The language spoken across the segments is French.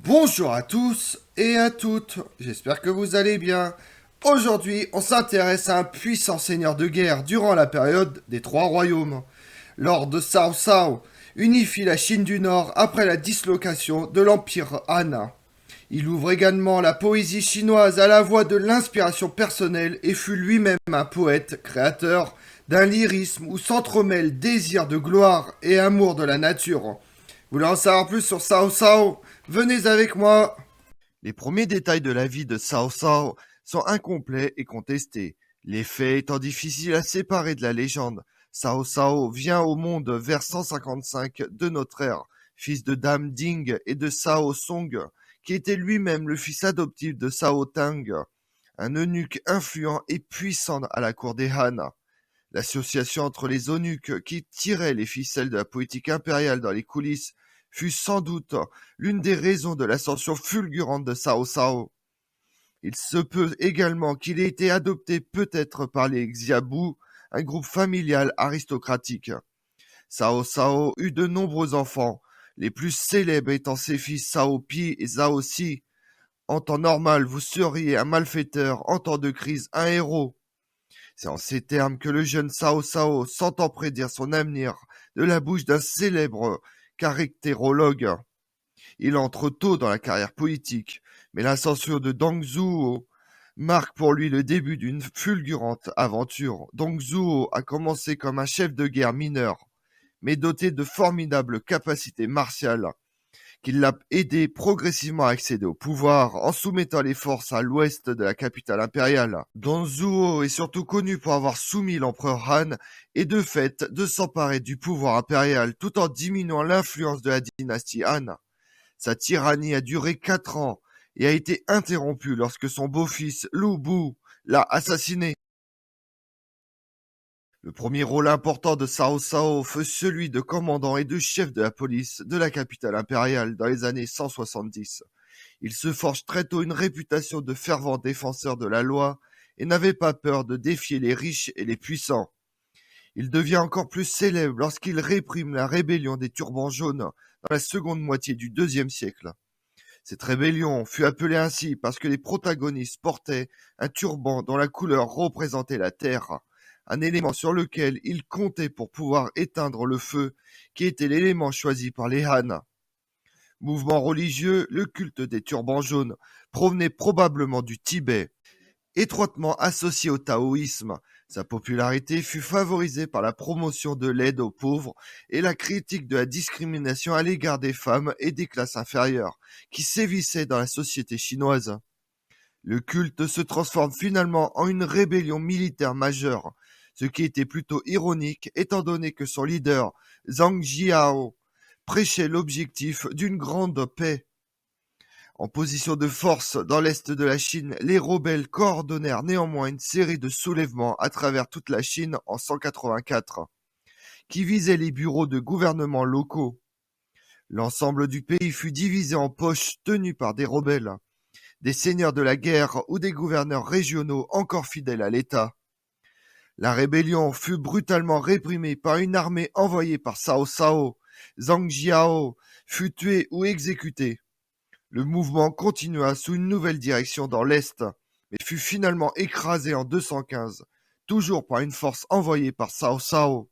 Bonjour à tous et à toutes, j'espère que vous allez bien. Aujourd'hui, on s'intéresse à un puissant seigneur de guerre durant la période des Trois Royaumes. Lors de Cao Cao unifie la Chine du Nord après la dislocation de l'Empire Han. Il ouvre également la poésie chinoise à la voix de l'inspiration personnelle et fut lui-même un poète créateur d'un lyrisme où s'entremêlent désir de gloire et amour de la nature. Vous voulez en savoir plus sur Cao Cao? Venez avec moi. Les premiers détails de la vie de Cao Cao sont incomplets et contestés, les faits étant difficiles à séparer de la légende. Cao Cao vient au monde vers 155 de notre ère, fils de Dame Ding et de Cao Song, qui était lui-même le fils adoptif de Cao Tang, un eunuque influent et puissant à la cour des Han. L'association entre les eunuques qui tiraient les ficelles de la politique impériale dans les coulisses fut sans doute l'une des raisons de l'ascension fulgurante de Cao Cao. Il se peut également qu'il ait été adopté peut-être par les Xiabu, un groupe familial aristocratique. Cao Cao eut de nombreux enfants, les plus célèbres étant ses fils Cao Pi et Cao Si. En temps normal, vous seriez un malfaiteur, en temps de crise, un héros. C'est en ces termes que le jeune Cao Cao s'entend prédire son avenir de la bouche d'un célèbre caractérologue. Il entre tôt dans la carrière politique, mais l'ascension de Dong Zhuo marque pour lui le début d'une fulgurante aventure. Dong Zhuo a commencé comme un chef de guerre mineur, mais doté de formidables capacités martiales, qui l'a aidé progressivement à accéder au pouvoir en soumettant les forces à l'ouest de la capitale impériale. Dong Zhuo est surtout connu pour avoir soumis l'empereur Han et de fait de s'emparer du pouvoir impérial tout en diminuant l'influence de la dynastie Han. Sa tyrannie a duré 4 ans et a été interrompue lorsque son beau-fils Lu Bu l'a assassiné. Le premier rôle important de Cao Cao fut celui de commandant et de chef de la police de la capitale impériale dans les années 170. Il se forge très tôt une réputation de fervent défenseur de la loi et n'avait pas peur de défier les riches et les puissants. Il devient encore plus célèbre lorsqu'il réprime la rébellion des Turbans jaunes dans la seconde moitié du IIe siècle. Cette rébellion fut appelée ainsi parce que les protagonistes portaient un turban dont la couleur représentait la terre, un élément sur lequel ils comptaient pour pouvoir éteindre le feu, qui était l'élément choisi par les Han. Mouvement religieux, le culte des turbans jaunes provenait probablement du Tibet. Étroitement associé au taoïsme, sa popularité fut favorisée par la promotion de l'aide aux pauvres et la critique de la discrimination à l'égard des femmes et des classes inférieures, qui sévissaient dans la société chinoise. Le culte se transforme finalement en une rébellion militaire majeure, ce qui était plutôt ironique étant donné que son leader, Zhang Jiao, prêchait l'objectif d'une grande paix. En position de force dans l'est de la Chine, les rebelles coordonnèrent néanmoins une série de soulèvements à travers toute la Chine en 184, qui visaient les bureaux de gouvernement locaux. L'ensemble du pays fut divisé en poches tenues par des rebelles, des seigneurs de la guerre ou des gouverneurs régionaux encore fidèles à l'État. La rébellion fut brutalement réprimée par une armée envoyée par Cao Cao. Zhang Jiao fut tué ou exécuté. Le mouvement continua sous une nouvelle direction dans l'Est, mais fut finalement écrasé en 215, toujours par une force envoyée par Cao Cao.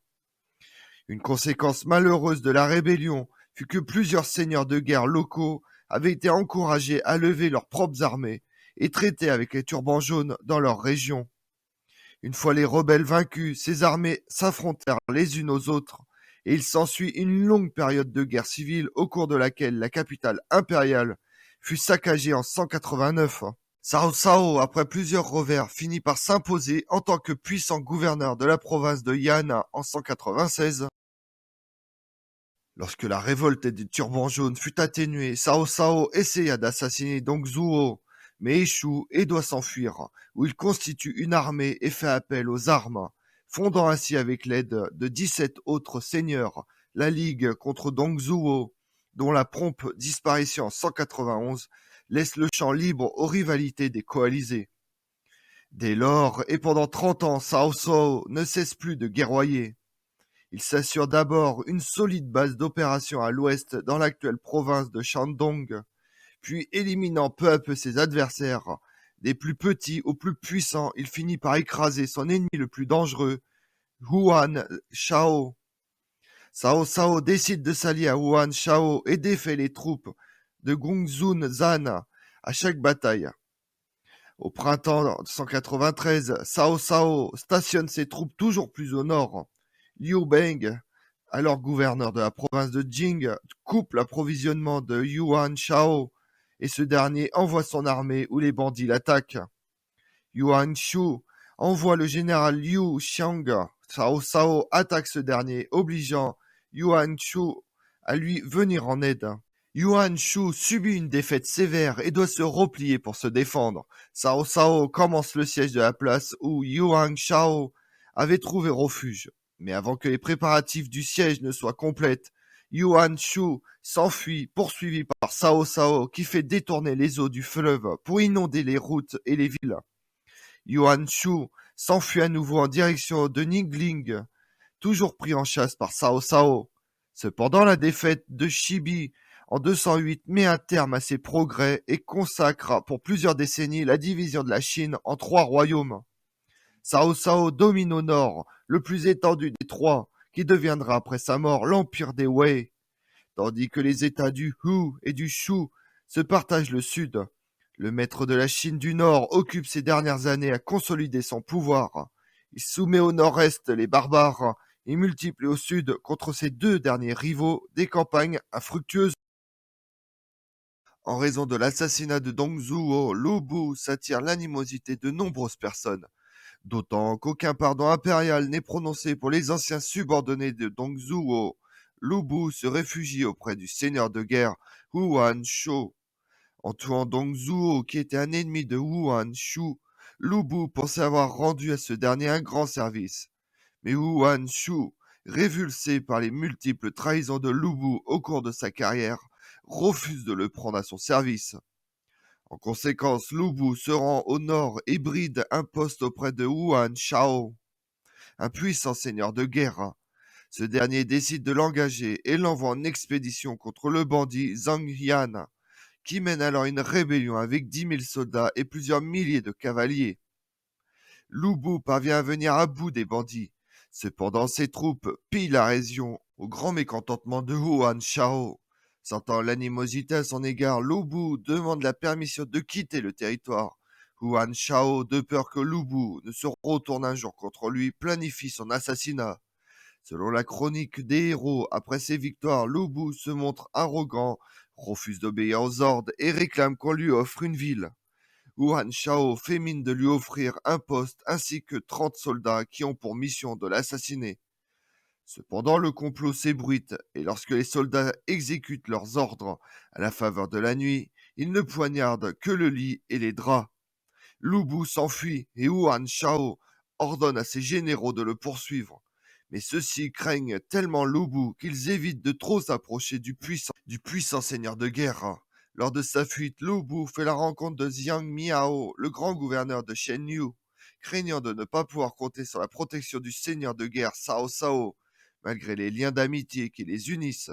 Une conséquence malheureuse de la rébellion fut que plusieurs seigneurs de guerre locaux avaient été encouragés à lever leurs propres armées et traiter avec les turbans jaunes dans leur région. Une fois les rebelles vaincus, ces armées s'affrontèrent les unes aux autres, et il s'ensuit une longue période de guerre civile au cours de laquelle la capitale impériale fut saccagée en 189. Cao Cao, après plusieurs revers, finit par s'imposer en tant que puissant gouverneur de la province de Yan en 196. Lorsque la révolte des Turbans jaunes fut atténuée, Cao Cao essaya d'assassiner Dong Zhuo, mais échoue et doit s'enfuir, où il constitue une armée et fait appel aux armes, fondant ainsi avec l'aide de 17 autres seigneurs la Ligue contre Dong Zhuo, dont la prompte disparition en 191 laisse le champ libre aux rivalités des coalisés. Dès lors et pendant 30 ans, Cao Cao ne cesse plus de guerroyer. Il s'assure d'abord une solide base d'opérations à l'ouest dans l'actuelle province de Shandong, puis éliminant peu à peu ses adversaires. Des plus petits aux plus puissants, il finit par écraser son ennemi le plus dangereux, Yuan Shao. Cao Cao décide de s'allier à Yuan Shao et défait les troupes de Gongsun Zan à chaque bataille. Au printemps 193, Cao Cao stationne ses troupes toujours plus au nord. Liu Beng, alors gouverneur de la province de Jing, coupe l'approvisionnement de Yuan Shao et ce dernier envoie son armée où les bandits l'attaquent. Yuan Shu envoie le général Liu Xiang. Cao Cao attaque ce dernier, obligeant Yuan Shu à lui venir en aide. Yuan Shu subit une défaite sévère et doit se replier pour se défendre. Cao Cao commence le siège de la place où Yuan Shao avait trouvé refuge. Mais avant que les préparatifs du siège ne soient complètes, Yuan Shu s'enfuit, poursuivi par Cao Cao qui fait détourner les eaux du fleuve pour inonder les routes et les villes. Yuan Shu s'enfuit à nouveau en direction de Ningling, toujours pris en chasse par Cao Cao. Cependant, la défaite de Shibi en 208 met un terme à ses progrès et consacre pour plusieurs décennies la division de la Chine en 3 royaumes. Cao Cao domine au nord, le plus étendu des 3, qui deviendra après sa mort l'empire des Wei, tandis que les États du Hu et du Shu se partagent le sud. Le maître de la Chine du Nord occupe ces dernières années à consolider son pouvoir. Il soumet au nord-est les barbares et multiplie au sud contre ces 2 derniers rivaux des campagnes infructueuses. En raison de l'assassinat de Dong Zhuo, Lu Bu s'attire l'animosité de nombreuses personnes, d'autant qu'aucun pardon impérial n'est prononcé pour les anciens subordonnés de Dong Zhuo. Lu Bu se réfugie auprès du seigneur de guerre Yuan Shu. En tuant Dong Zhuo, qui était un ennemi de Yuan Shu, Lu Bu pensait avoir rendu à ce dernier un grand service. Mais Yuan Shu, révulsé par les multiples trahisons de Lu Bu au cours de sa carrière, refuse de le prendre à son service. En conséquence, Lu Bu se rend au nord et bride un poste auprès de Yuan Shao, un puissant seigneur de guerre. Ce dernier décide de l'engager et l'envoie en expédition contre le bandit Zhang Yan, qui mène alors une rébellion avec 10 000 soldats et plusieurs milliers de cavaliers. Lu Bu parvient à venir à bout des bandits. Cependant, ses troupes pillent la région, au grand mécontentement de Yuan Shao. Sentant l'animosité à son égard, Lu Bu demande la permission de quitter le territoire. Yuan Shao, de peur que Lu Bu ne se retourne un jour contre lui, planifie son assassinat. Selon la chronique des héros, après ses victoires, Lu Bu se montre arrogant, refuse d'obéir aux ordres et réclame qu'on lui offre une ville. Yuan Shao fait mine de lui offrir un poste ainsi que 30 soldats qui ont pour mission de l'assassiner. Cependant, le complot s'ébruite et lorsque les soldats exécutent leurs ordres à la faveur de la nuit, ils ne poignardent que le lit et les draps. Lu Bu s'enfuit et Yuan Shao ordonne à ses généraux de le poursuivre. Mais ceux-ci craignent tellement Lu Bu qu'ils évitent de trop s'approcher du puissant seigneur de guerre. Lors de sa fuite, Lu Bu fait la rencontre de Jiang Miao, le grand gouverneur de Shenyu. Craignant de ne pas pouvoir compter sur la protection du seigneur de guerre Cao Cao, malgré les liens d'amitié qui les unissent.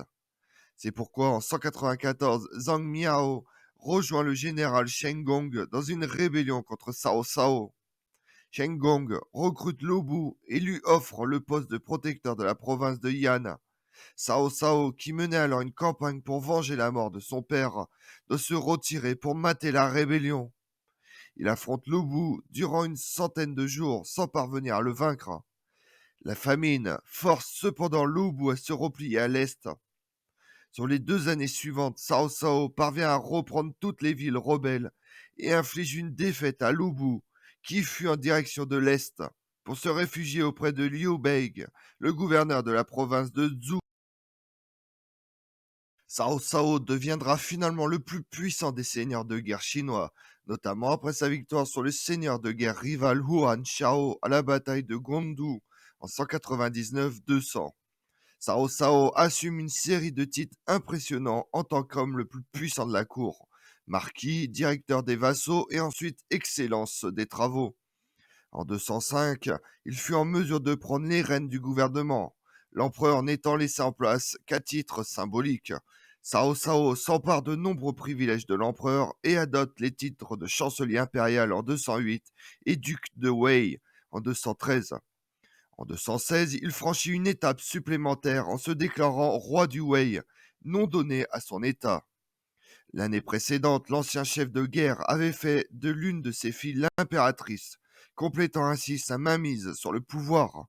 C'est pourquoi en 194, Zhang Miao rejoint le général Shen Gong dans une rébellion contre Cao Cao. Shen Gong recrute Lu Bu et lui offre le poste de protecteur de la province de Yan. Cao Cao, qui menait alors une campagne pour venger la mort de son père, doit se retirer pour mater la rébellion. Il affronte Lu Bu durant une centaine de jours sans parvenir à le vaincre. La famine force cependant Lu Bu à se replier à l'est. Sur les 2 années suivantes, Cao Cao parvient à reprendre toutes les villes rebelles et inflige une défaite à Lu Bu, qui fuit en direction de l'est pour se réfugier auprès de Liu Beigue, le gouverneur de la province de Zhou. Cao Cao deviendra finalement le plus puissant des seigneurs de guerre chinois, notamment après sa victoire sur le seigneur de guerre rival Yuan Shao à la bataille de Gongdu en 199-200. Cao Cao assume une série de titres impressionnants en tant qu'homme le plus puissant de la cour, marquis, directeur des vassaux et ensuite excellence des travaux. En 205, il fut en mesure de prendre les rênes du gouvernement, l'empereur n'étant laissé en place qu'à titre symbolique. Cao Cao s'empare de nombreux privilèges de l'empereur et adopte les titres de chancelier impérial en 208 et duc de Wei en 213. En 216, il franchit une étape supplémentaire en se déclarant roi du Wei, nom donné à son état. L'année précédente, l'ancien chef de guerre avait fait de l'une de ses filles l'impératrice, complétant ainsi sa mainmise sur le pouvoir.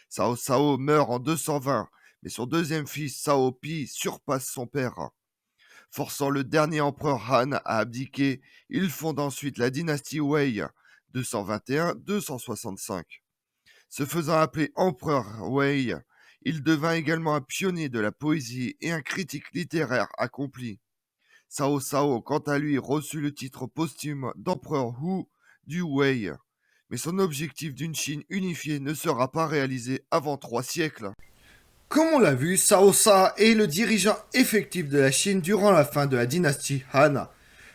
Cao Cao meurt en 220, mais son deuxième fils Cao Pi surpasse son père. Forçant le dernier empereur Han à abdiquer, il fonde ensuite la dynastie Wei, 221-265. Se faisant appeler empereur Wei, il devint également un pionnier de la poésie et un critique littéraire accompli. Cao Cao, quant à lui, reçut le titre posthume d'empereur Hu du Wei, mais son objectif d'une Chine unifiée ne sera pas réalisé avant 3 siècles. Comme on l'a vu, Cao Cao est le dirigeant effectif de la Chine durant la fin de la dynastie Han.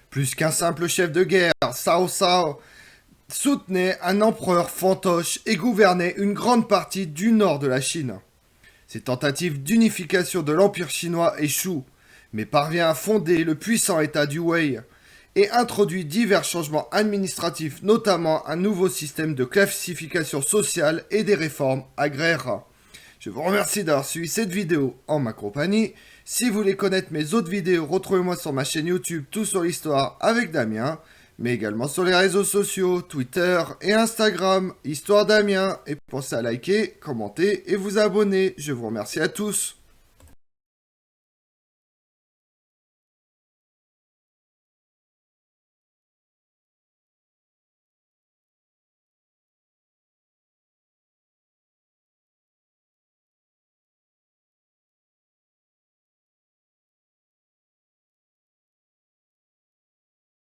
Plus qu'un simple chef de guerre, Cao Cao soutenait un empereur fantoche et gouvernait une grande partie du nord de la Chine. Ses tentatives d'unification de l'Empire chinois échouent, mais parvient à fonder le puissant État du Wei et introduit divers changements administratifs, notamment un nouveau système de classification sociale et des réformes agraires. Je vous remercie d'avoir suivi cette vidéo en ma compagnie. Si vous voulez connaître mes autres vidéos, retrouvez-moi sur ma chaîne YouTube Tout sur l'Histoire avec Damien, mais également sur les réseaux sociaux, Twitter et Instagram, Histoire Damien. Et pensez à liker, commenter et vous abonner. Je vous remercie à tous.